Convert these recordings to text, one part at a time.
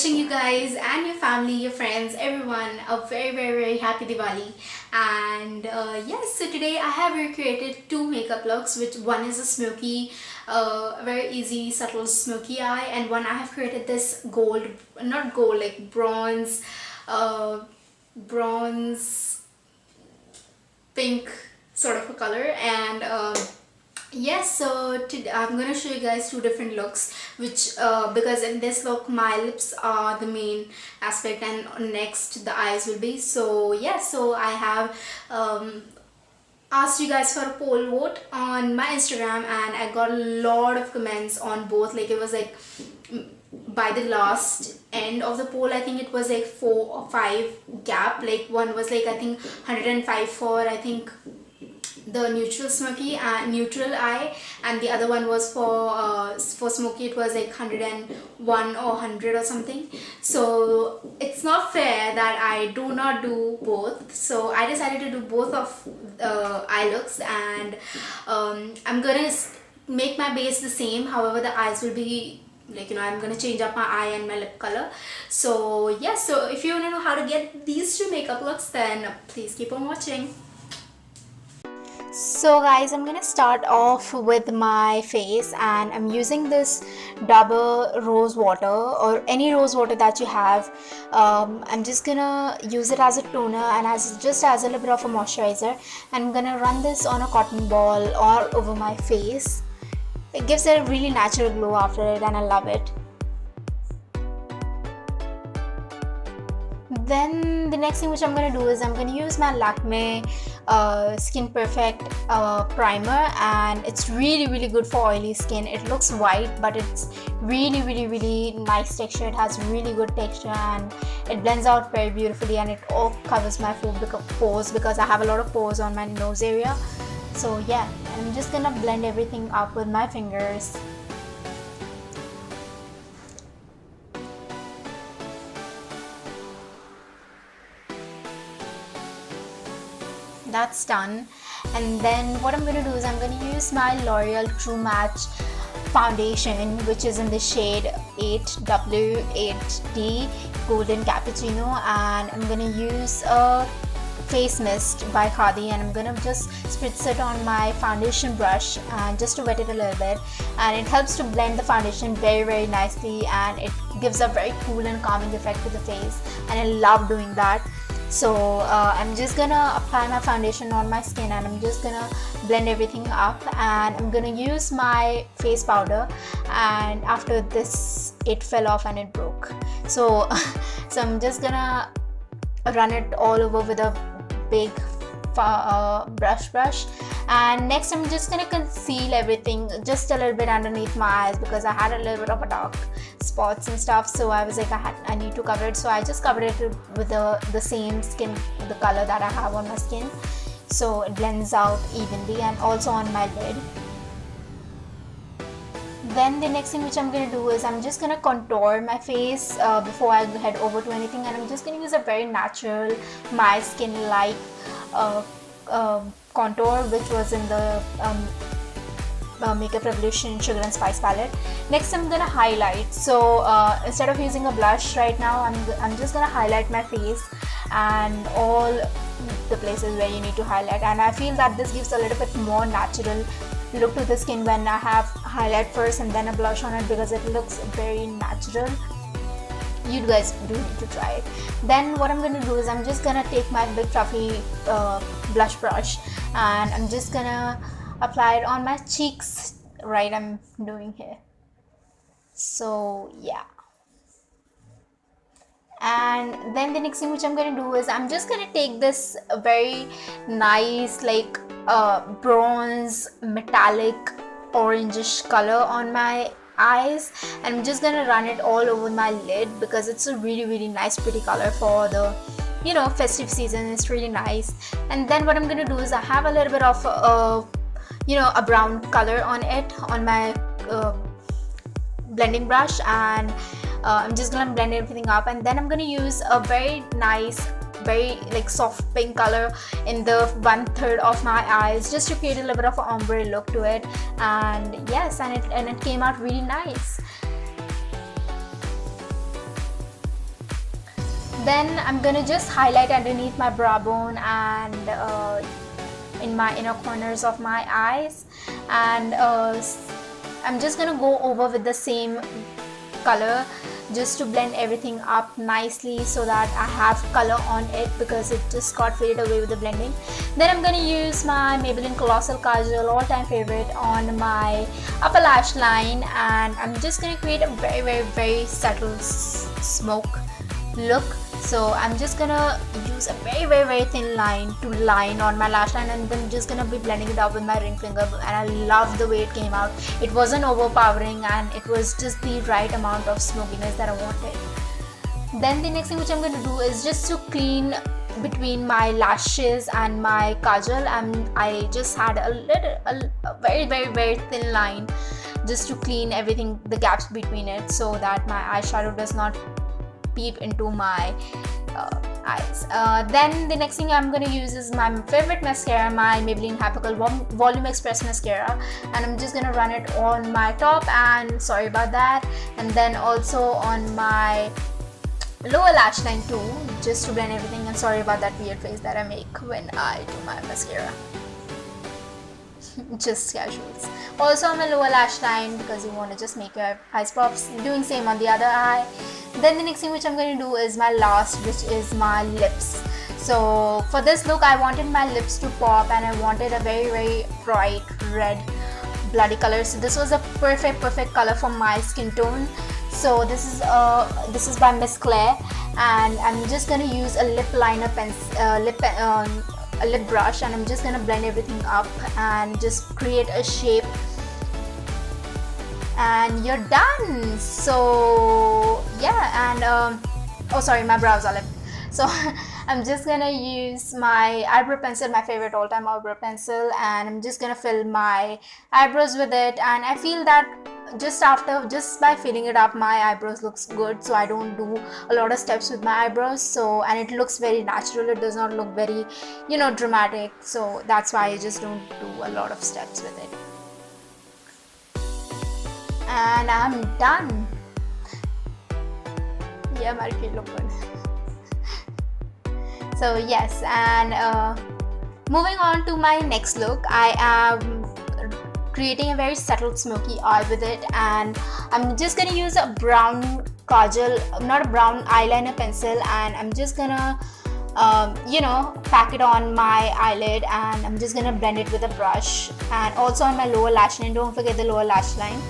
wishing you guys and your family, your friends, everyone a very happy Diwali. And yes, so today I have recreated two makeup looks, which one is a smoky, very easy subtle smoky eye, and one I have created this gold, not gold, like bronze, bronze pink sort of a color. And yes, so I'm gonna show you guys two different looks, which because in this look my lips are the main aspect and next the eyes will be. So yes, so I have asked you guys for a poll vote on my Instagram, and I got a lot of comments on both. Like, it was like by the last end of the poll, I think it was like 4 or 5 gap. Like, one was like I think 105 for, I think, the neutral smoky and neutral eye, and the other one was for smoky. It was like 101 or 100 or something. So it's not fair that I do not do both, so I decided to do both of eye looks. And I'm gonna make my base the same, however the eyes will be like, you know, I'm gonna change up my eye and my lip color. So yes, so if you want to know how to get these two makeup looks, then please keep on watching. So guys, I'm gonna start off with my face, and I'm using this Dabur rose water or any rose water that you have. I'm just gonna use it as a toner and just as a little bit of a moisturizer. I'm gonna run this on a cotton ball all over my face. It gives it a really natural glow after it, and I love it. Then the next thing which I'm going to do is I'm going to use my Lakme Skin Perfect primer, and it's really good for oily skin. It looks white, but it's really nice texture. It has really good texture and it blends out very beautifully, and it all covers my pores because I have a lot of pores on my nose area. So yeah, I'm just gonna blend everything up with my fingers. That's done. And then what I'm going to do is I'm going to use my L'Oreal True Match foundation, which is in the shade 8W8D Golden Cappuccino, and I'm going to use a face mist by Khadi, and I'm going to just spritz it on my foundation brush and just to wet it a little bit, and it helps to blend the foundation very nicely, and it gives a very cool and calming effect to the face, and I love doing that. So I'm just gonna apply my foundation on my skin, and I'm just gonna blend everything up, and I'm gonna use my face powder, and after this it fell off and it broke. So I'm just gonna run it all over with a big brush, and next I'm just gonna conceal everything just a little bit underneath my eyes because I had a little bit of a dark spots and stuff. So I was like, I need to cover it, so I just covered it with the same skin, the color that I have on my skin, so it blends out evenly, and also on my lid. Then the next thing which I'm going to do is I'm just going to contour my face before I head over to anything, and I'm just going to use a very natural, my skin like contour, which was in the Makeup Revolution Sugar and Spice palette. Next I'm gonna highlight. So instead of using a blush right now, I'm just gonna highlight my face and all the places where you need to highlight, and I feel that this gives a little bit more natural look to the skin when I have highlight first and then a blush on it, because it looks very natural. You guys do need to try it. Then what I'm going to do is I'm just going to take my big fluffy blush brush, and I'm just going to apply it on my cheeks, right? I'm doing here. So yeah. And then the next thing which I'm going to do is I'm just going to take this very nice like bronze metallic orangish color on my eyes, and I'm just gonna run it all over my lid because it's a really nice pretty color for the, you know, festive season. It's really nice. And then what I'm gonna do is I have a little bit of you know, a brown color on it on my blending brush, and I'm just gonna blend everything up, and then I'm gonna use a very nice, very like soft pink color in the 1/3 of my eyes, just to create a little bit of an ombre look to it. And yes, and it came out really nice. Then I'm gonna just highlight underneath my brow bone and in my inner corners of my eyes, and I'm just gonna go over with the same color just to blend everything up nicely so that I have color on it, because it just got faded away with the blending. Then I'm gonna use my Maybelline Colossal Kajal, all-time favorite, on my upper lash line, and I'm just gonna create a very subtle smoke look. So I'm just gonna use a very thin line to line on my lash line, and then just gonna be blending it out with my ring finger, and I love the way it came out. It wasn't overpowering, and it was just the right amount of smokiness that I wanted. Then the next thing which I'm going to do is just to clean between my lashes and my kajal, and I just had a very thin line just to clean everything, the gaps between it, so that my eyeshadow does not peep into my eyes. Then the next thing I'm going to use is my favorite mascara, my Maybelline Happyyyy Volume Express mascara, and I'm just going to run it on my top, and sorry about that, and then also on my lower lash line too, just to blend everything. And sorry about that weird face that I make when I do my mascara. Just casuals. Also on my lower lash line, because you want to just make your eyes pop. Doing same on the other eye. Then the next thing which I'm going to do is my last, which is my lips. So for this look, I wanted my lips to pop, and I wanted a very bright red bloody color. So this was a perfect color for my skin tone. So this is by Miss Claire, and I'm just going to use a lip liner a lip brush, and I'm just gonna blend everything up and just create a shape, and you're done. So yeah, and oh sorry, my brows are left. So I'm just gonna use my eyebrow pencil, my favorite all-time eyebrow pencil, and I'm just gonna fill my eyebrows with it. And I feel that just by filling it up, my eyebrows looks good, so I don't do a lot of steps with my eyebrows. So, and it looks very natural, it does not look very, you know, dramatic. So that's why I just don't do a lot of steps with it. And I'm done. Yeah, Margee, look good. So yes, and moving on to my next look, I am creating a very subtle smoky eye with it, and I'm just gonna use a brown kajal, not a brown eyeliner pencil, and I'm just gonna you know, pack it on my eyelid, and I'm just gonna blend it with a brush, and also on my lower lash line. Don't forget the lower lash line.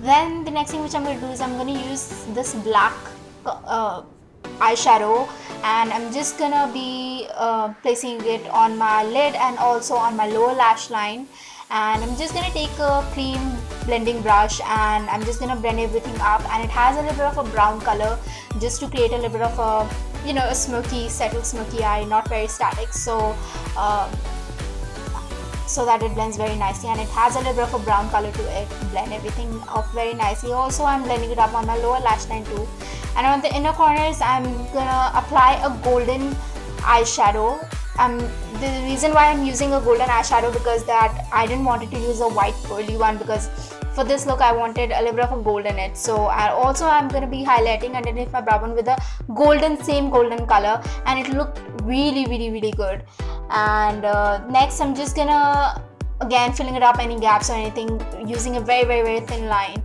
Then the next thing which I'm going to do is I'm going to use this black eyeshadow, and I'm just gonna be placing it on my lid and also on my lower lash line. And I'm just gonna take a cream blending brush, and I'm just gonna blend everything up, and it has a little bit of a brown color just to create a little bit of a, you know, a smoky, settled smoky eye, not very static, so so that it blends very nicely, and it has a little bit of a brown color to it. Blend everything up very nicely. Also, I'm blending it up on my lower lash line too, and on the inner corners I'm gonna apply a golden eyeshadow. The reason why I'm using a golden eyeshadow, because that I didn't want it to use a white pearly one, because for this look I wanted a little bit of a gold in it. So I'm gonna be highlighting underneath my brow bone with a same golden color, and it looked really good. And next I'm just gonna again filling it up any gaps or anything using a very thin line.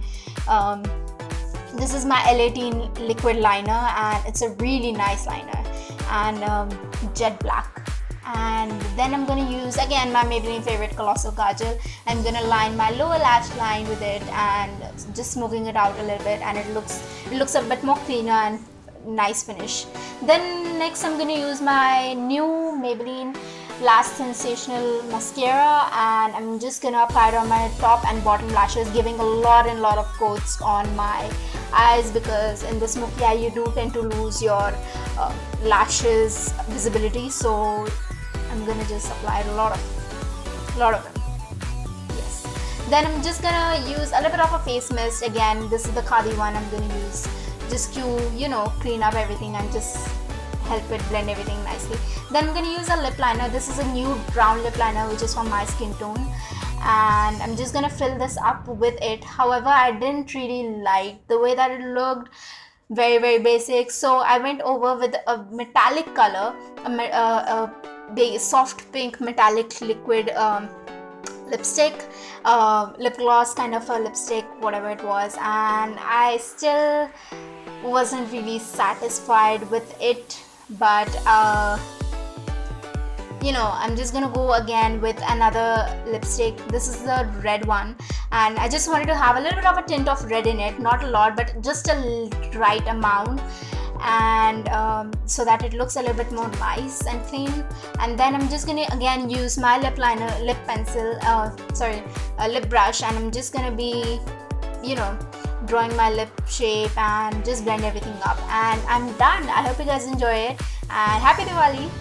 This is my L18 liquid liner, and it's a really nice liner, and jet black. And then I'm going to use again my Maybelline favorite Colossal Kajal. I'm going to line my lower lash line with it and just smoothing it out a little bit, and it looks a bit more cleaner and nice finish. Then next I'm going to use my new Maybelline Last Sensational mascara, and I'm just gonna apply it on my top and bottom lashes, giving a lot of coats on my eyes, because in the smoky eye you do tend to lose your lashes visibility. So I'm gonna just apply a lot of them. Yes. Then I'm just gonna use a little bit of a face mist. Again, this is the Khadi one I'm gonna use just to, you know, clean up everything and just help it blend everything nicely. Then I'm going to use a lip liner. This is a nude brown lip liner which is from my skin tone, and I'm just going to fill this up with it. However, I didn't really like the way that it looked, very basic. So I went over with a metallic color, a soft pink metallic liquid lipstick, lip gloss kind of a lipstick, whatever it was, and I still wasn't really satisfied with it. But you know, I'm just gonna go again with another lipstick. This is the red one, and I just wanted to have a little bit of a tint of red in it, not a lot, but just a right amount, and so that it looks a little bit more nice and clean. And then I'm just gonna again use my lip liner, lip pencil, lip brush, and I'm just gonna be, you know, drawing my lip shape and just blend everything up, and I'm done. I hope you guys enjoy it, and happy Diwali.